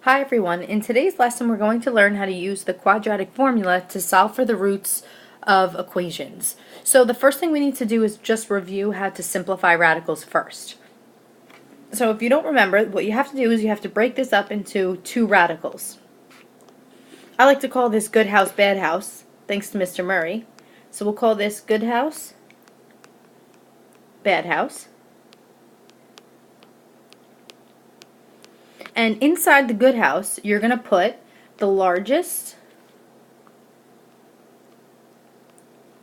Hi everyone, in today's lesson we're going to learn how to use the quadratic formula to solve for the roots of equations. So the first thing we need to do is just review how to simplify radicals first. So if you don't remember, what you have to do is you have to break this up into two radicals. I like to call this good house, bad house, thanks to Mr. Murray. So we'll call this good house, bad house. And inside the good house, you're going to put the largest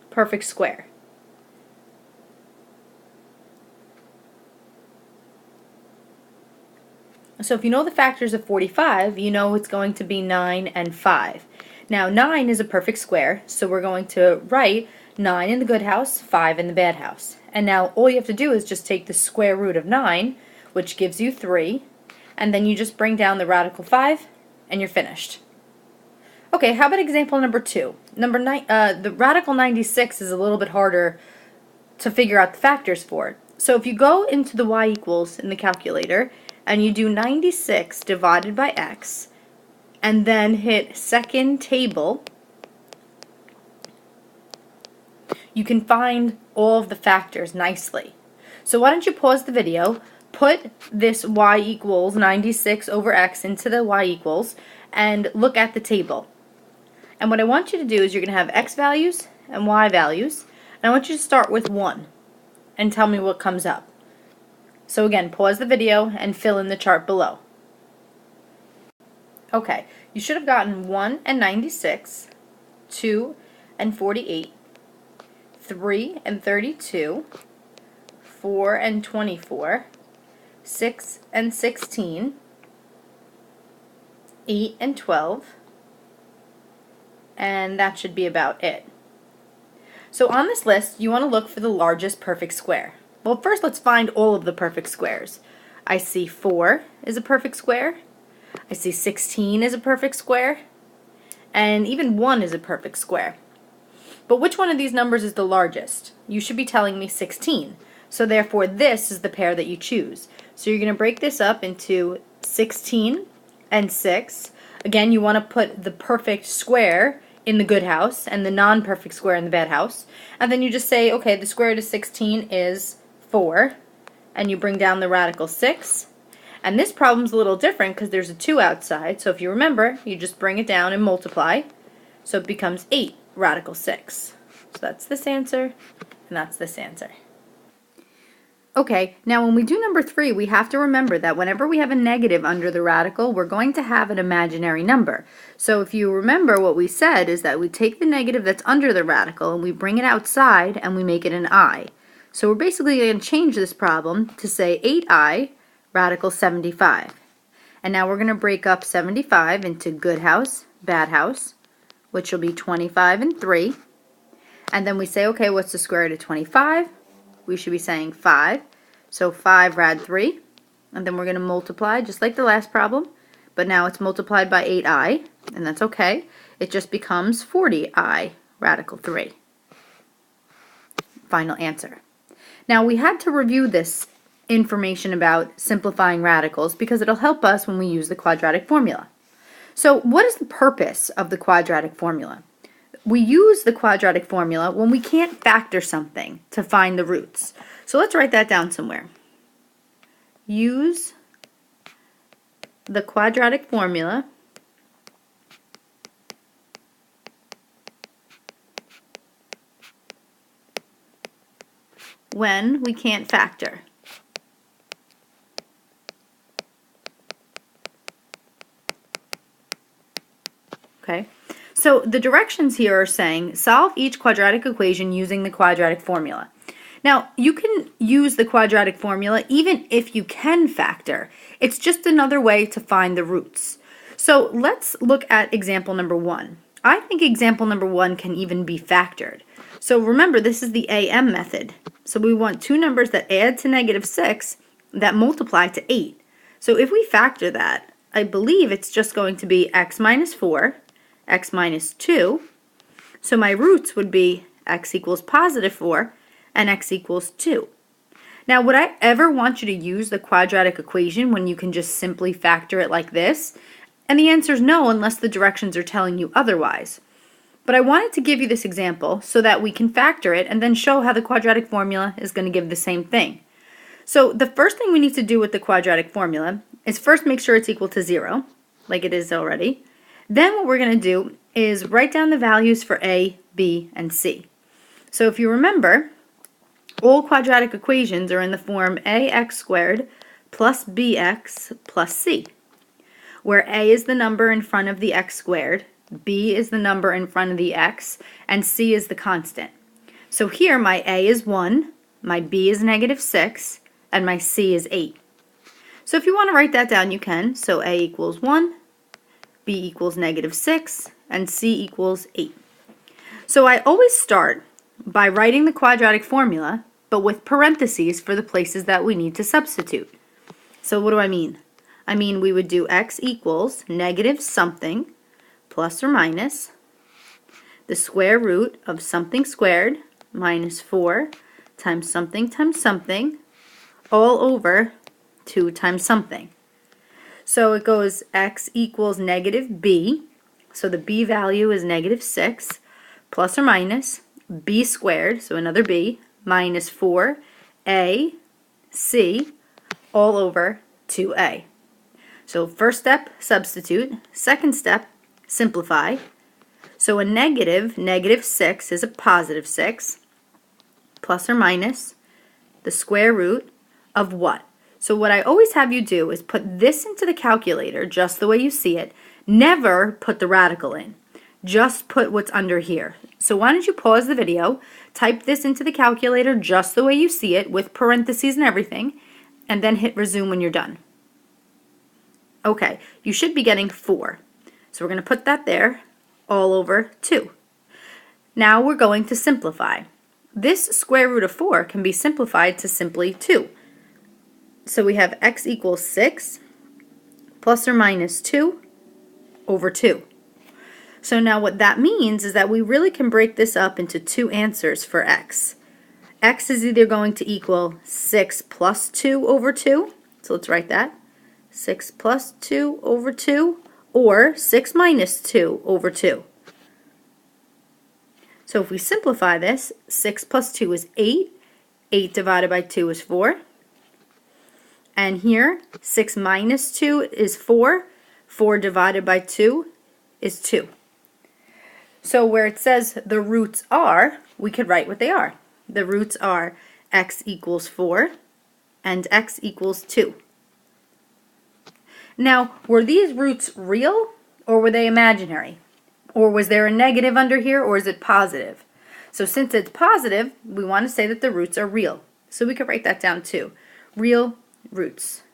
perfect square. So if you know the factors of 45, you know it's going to be 9 and 5. Now 9 is a perfect square, so we're going to write 9 in the good house, 5 in the bad house. And now all you have to do is just take the square root of 9, which gives you 3, and then you just bring down the radical 5, and you're finished. Okay, how about example number 2? The radical 96 is a little bit harder to figure out the factors for. So if you go into the y equals in the calculator, and you do 96 divided by x, and then hit second table, you can find all of the factors nicely. So why don't you pause the video, put this y equals 96 over x into the y equals, and look at the table. And what I want you to do is you're going to have x values and y values, and I want you to start with 1 and tell me what comes up. So again, pause the video and fill in the chart below. Okay, you should have gotten 1 and 96, 2 and 48, 3 and 32, 4 and 24, 6 and 16, 8 and 12, and that should be about it. So on this list, you want to look for the largest perfect square. Well, first let's find all of the perfect squares. I see 4 is a perfect square, I see 16 is a perfect square, and even 1 is a perfect square. But which one of these numbers is the largest? You should be telling me 16. So therefore this is the pair that you choose. So you're going to break this up into 16 and 6. Again, you want to put the perfect square in the good house and the non-perfect square in the bad house. And then you just say, okay, the square root of 16 is 4. And you bring down the radical 6. And this problem's a little different because there's a 2 outside. So if you remember, you just bring it down and multiply. So it becomes 8 radical 6. So that's this answer, and that's this answer. Okay, now when we do number 3, we have to remember that whenever we have a negative under the radical, we're going to have an imaginary number. So if you remember, what we said is that we take the negative that's under the radical and we bring it outside and we make it an I. So we're basically going to change this problem to say 8i radical 75. And now we're going to break up 75 into good house, bad house, which will be 25 and 3. And then we say, okay, what's the square root of 25? We should be saying 5. So 5 rad 3. And then we're going to multiply just like the last problem. But now it's multiplied by 8i, and that's okay. It just becomes 40i radical 3. Final answer. Now we had to review this information about simplifying radicals because it'll help us when we use the quadratic formula. So what is the purpose of the quadratic formula? We use the quadratic formula when we can't factor something to find the roots. So let's write that down somewhere. Use the quadratic formula when we can't factor. Okay, so the directions here are saying solve each quadratic equation using the quadratic formula. Now, you can use the quadratic formula even if you can factor. It's just another way to find the roots. So let's look at example number 1. I think example number 1 can even be factored. So remember, this is the AM method. So we want two numbers that add to -6 that multiply to 8. So if we factor that, I believe it's just going to be x minus 4, x minus 2. So my roots would be x equals positive 4 and x equals 2. Now, would I ever want you to use the quadratic equation when you can just simply factor it like this? And the answer is no unless the directions are telling you otherwise. But I wanted to give you this example so that we can factor it and then show how the quadratic formula is going to give the same thing. So the first thing we need to do with the quadratic formula is first make sure it's equal to 0, like it is already. Then what we're going to do is write down the values for a, b, and c. So if you remember, all quadratic equations are in the form ax squared plus bx plus c, where a is the number in front of the x squared, b is the number in front of the x, and c is the constant. So here my a is 1, my b is -6, and my c is 8. So if you want to write that down, you can. So a equals 1, b equals -6, and c equals 8. So I always start by writing the quadratic formula, but with parentheses for the places that we need to substitute. So what do I mean? I mean we would do x equals negative something plus or minus the square root of something squared minus 4 times something all over 2 times something. So it goes x equals negative b, so the b value is -6, plus or minus b squared, so another b, minus 4a c all over 2a. So first step, substitute. Second step, simplify. So a -6 is a +6, plus or minus the square root of what? So what I always have you do is put this into the calculator just the way you see it. Never put the radical in. Just put what's under here. So why don't you pause the video, type this into the calculator just the way you see it with parentheses and everything, and then hit resume when you're done. Okay, you should be getting 4. So we're going to put that there, all over 2. Now we're going to simplify. This square root of 4 can be simplified to simply 2. So we have x equals 6 plus or minus 2 over 2. So now what that means is that we really can break this up into two answers for x. X is either going to equal 6 plus 2 over 2, so let's write that, 6 plus 2 over 2, or 6 minus 2 over 2. So if we simplify this, 6 plus 2 is 8, 8 divided by 2 is 4, and here 6 minus 2 is 4, 4 divided by 2 is 2. So where it says the roots are, we could write what they are. The roots are x equals 4 and x equals 2. Now, were these roots real or were they imaginary? Or was there a negative under here, or is it positive? So since it's positive, we want to say that the roots are real. So we could write that down too. Real roots.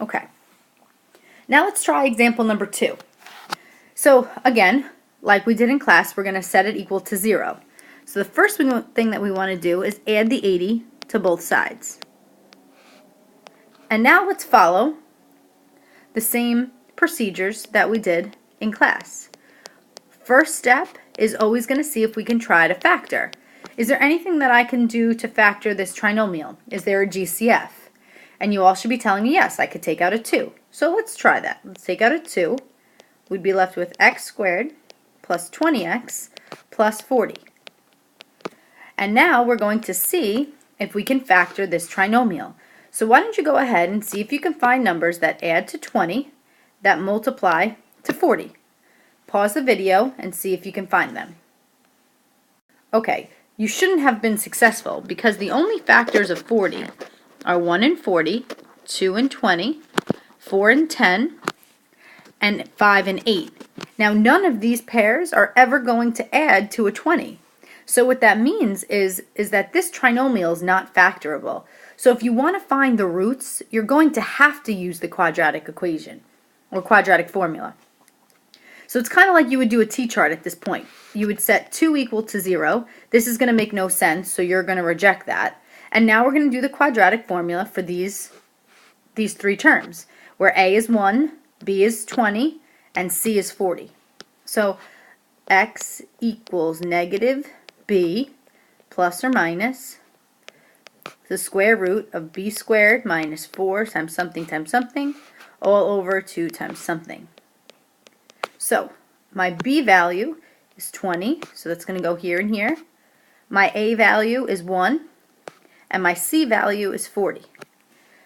Okay. Now let's try example number 2. So again, like we did in class, we're going to set it equal to 0. So the first thing that we want to do is add the 80 to both sides. And now let's follow the same procedures that we did in class. First step is always going to see if we can try to factor. Is there anything that I can do to factor this trinomial? Is there a GCF? And you all should be telling me yes, I could take out a 2. So let's try that. Let's take out a 2. We'd be left with x squared plus 20x plus 40. And now we're going to see if we can factor this trinomial. So why don't you go ahead and see if you can find numbers that add to 20, that multiply to 40. Pause the video and see if you can find them. Okay, you shouldn't have been successful because the only factors of 40 are 1 and 40, 2 and 20, 4 and 10, and 5 and 8. Now none of these pairs are ever going to add to a 20. So what that means is that this trinomial is not factorable. So if you want to find the roots, you're going to have to use the quadratic equation or quadratic formula. So it's kind of like you would do a t-chart at this point. You would set 2 equal to 0. This is going to make no sense, so you're going to reject that. And now we're going to do the quadratic formula for these 3 terms, where a is 1, b is 20, and c is 40. So x equals negative b plus or minus the square root of b squared minus 4 times something all over 2 times something. So my b value is 20, so that's going to go here and here. My a value is 1, and my c value is 40.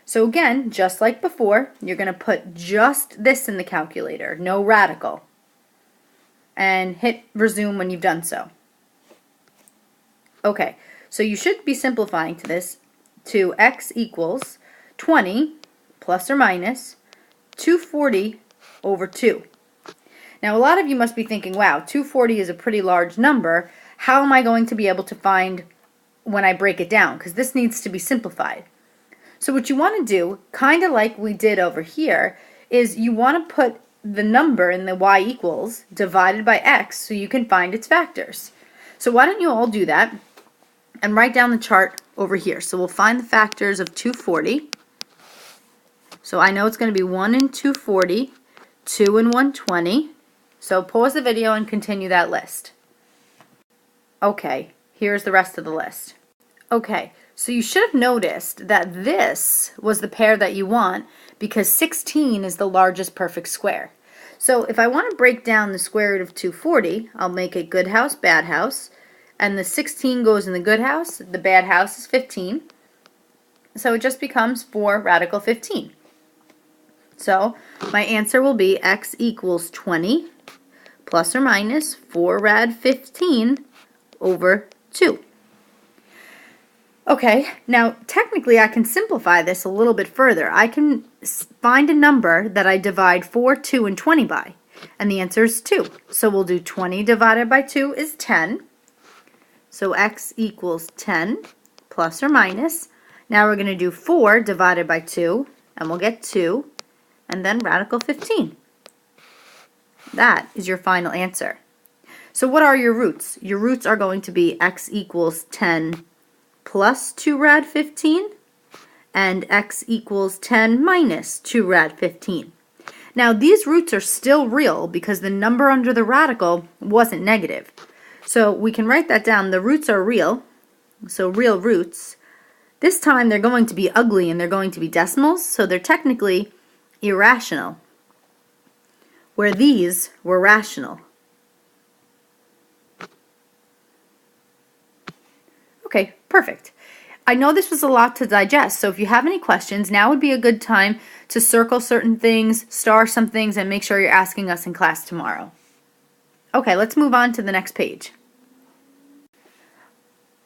So again, just like before, you're going to put just this in the calculator, no radical, and hit resume when you've done so. Okay, so you should be simplifying to this to x equals 20 plus or minus 240 over 2. Now a lot of you must be thinking, wow, 240 is a pretty large number. How am I going to be able to find when I break it down? Because this needs to be simplified. So what you want to do, kind of like we did over here, is you want to put the number in the y equals divided by x so you can find its factors. So why don't you all do that and write down the chart over here. So we'll find the factors of 240. So I know it's going to be 1 and 240, 2 and 120. So pause the video and continue that list. Okay, here's the rest of the list. Okay, so you should have noticed that this was the pair that you want because 16 is the largest perfect square. So if I want to break down the square root of 240, I'll make a good house, bad house, and the 16 goes in the good house, the bad house is 15. So it just becomes 4 radical 15. So my answer will be x equals 20 plus or minus 4 rad 15 over 2. Okay, now technically I can simplify this a little bit further. I can find a number that I divide 4, 2, and 20 by, and the answer is 2. So we'll do 20 divided by 2 is 10. So x equals 10 plus or minus. Now we're going to do 4 divided by 2, and we'll get 2, and then radical 15. That is your final answer. So what are your roots? Your roots are going to be x equals 10 plus 2 rad 15 and x equals 10 minus 2 rad 15. Now these roots are still real because the number under the radical wasn't negative. So we can write that down. The roots are real, so real roots. This time they're going to be ugly and they're going to be decimals, so they're technically irrational, where these were rational. Okay, perfect. I know this was a lot to digest, so if you have any questions, now would be a good time to circle certain things, star some things, and make sure you're asking us in class tomorrow. Okay, let's move on to the next page.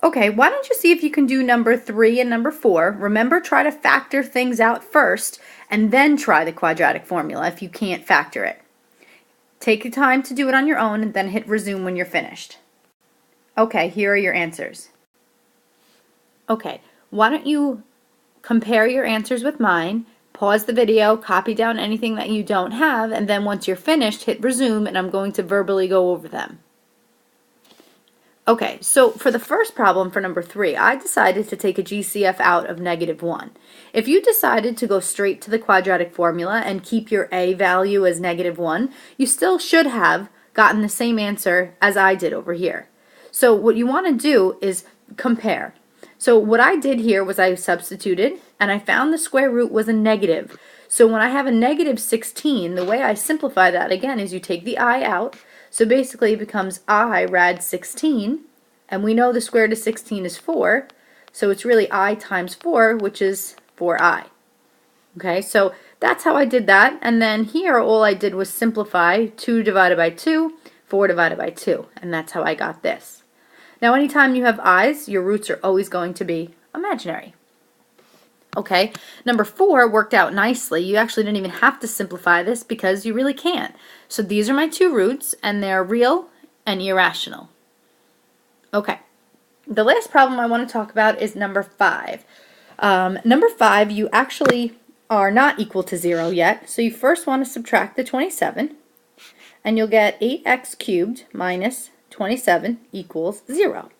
Okay, why don't you see if you can do number 3 and number 4. Remember, try to factor things out first, and then try the quadratic formula if you can't factor it. Take your time to do it on your own, and then hit resume when you're finished. Okay, here are your answers. Okay, why don't you compare your answers with mine, pause the video, copy down anything that you don't have, and then once you're finished, hit resume, and I'm going to verbally go over them. Okay, so for the first problem for number 3, I decided to take a GCF out of -1. If you decided to go straight to the quadratic formula and keep your a value as -1, you still should have gotten the same answer as I did over here. So what you want to do is compare. So what I did here was I substituted, and I found the square root was a negative. So when I have a -16, the way I simplify that again is you take the I out. So basically it becomes I rad 16, and we know the square root of 16 is 4, so it's really I times 4, which is 4I. Okay, so that's how I did that, and then here all I did was simplify 2 divided by 2, 4 divided by 2, and that's how I got this. Now anytime you have i's, your roots are always going to be imaginary. Okay, number 4 worked out nicely. You actually didn't even have to simplify this because you really can't. So these are my 2 roots, and they're real and irrational. Okay, the last problem I want to talk about is number 5. Number 5, you actually are not equal to 0 yet, so you first want to subtract the 27, and you'll get 8x cubed minus 27 equals 0.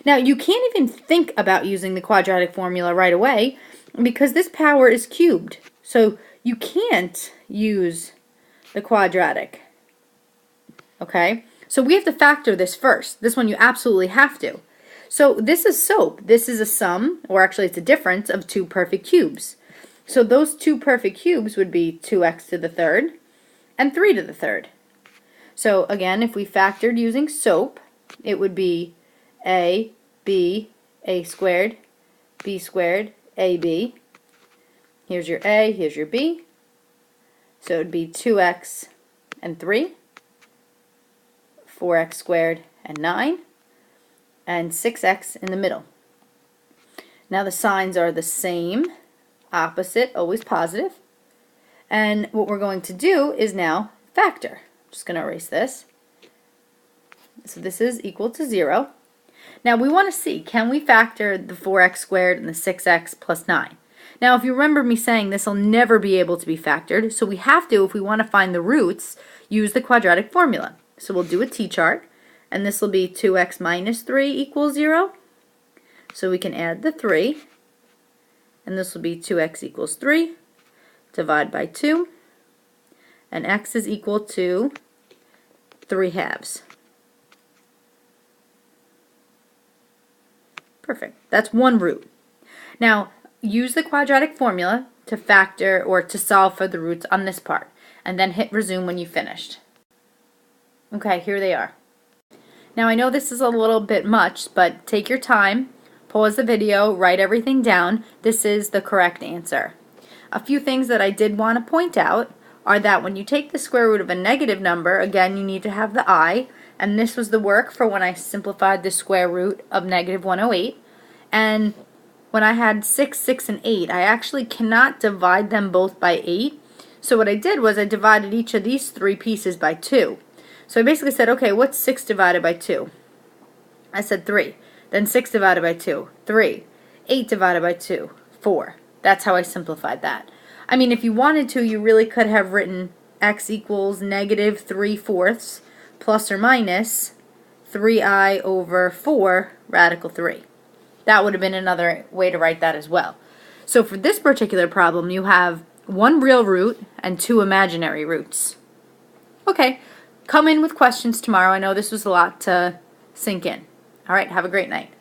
Now you can't even think about using the quadratic formula right away because this power is cubed. So you can't use the quadratic. Okay? So we have to factor this first. This one you absolutely have to. So this is SOAP. This is a sum, or actually it's a difference of 2 perfect cubes. So those two perfect cubes would be 2x to the third and 3 to the third. So again, if we factored using SOAP, it would be a squared, b squared, ab. Here's your a, here's your b. So it would be 2x and 3, 4x squared and 9, and 6x in the middle. Now the signs are the same, opposite, always positive. And what we're going to do is now factor. I'm just going to erase this. So this is equal to 0. Now we want to see, can we factor the 4x squared and the 6x plus 9? Now if you remember me saying this will never be able to be factored, so we have to, if we want to find the roots, use the quadratic formula. So we'll do a t-chart, and this will be 2x minus 3 equals 0. So we can add the 3, and this will be 2x equals 3, divide by 2, and x is equal to 3/2. Perfect. That's one root. Now, use the quadratic formula to factor or to solve for the roots on this part, and then hit resume when you've finished. Okay, here they are. Now I know this is a little bit much, but take your time, pause the video, write everything down. This is the correct answer. A few things that I did want to point out are that when you take the square root of a negative number, again you need to have the I, and this was the work for when I simplified the square root of negative 108. And when I had 6, 6, and 8, I actually cannot divide them both by 8. So what I did was I divided each of these three pieces by 2. So I basically said, okay, what's 6 divided by 2? I said 3. Then 6 divided by 2, 3. 8 divided by 2, 4. That's how I simplified that. I mean, if you wanted to, you really could have written x equals negative 3/4 plus or minus 3i over 4 radical 3. That would have been another way to write that as well. So for this particular problem, you have one real root and two imaginary roots. Okay, come in with questions tomorrow. I know this was a lot to sink in. All right, have a great night.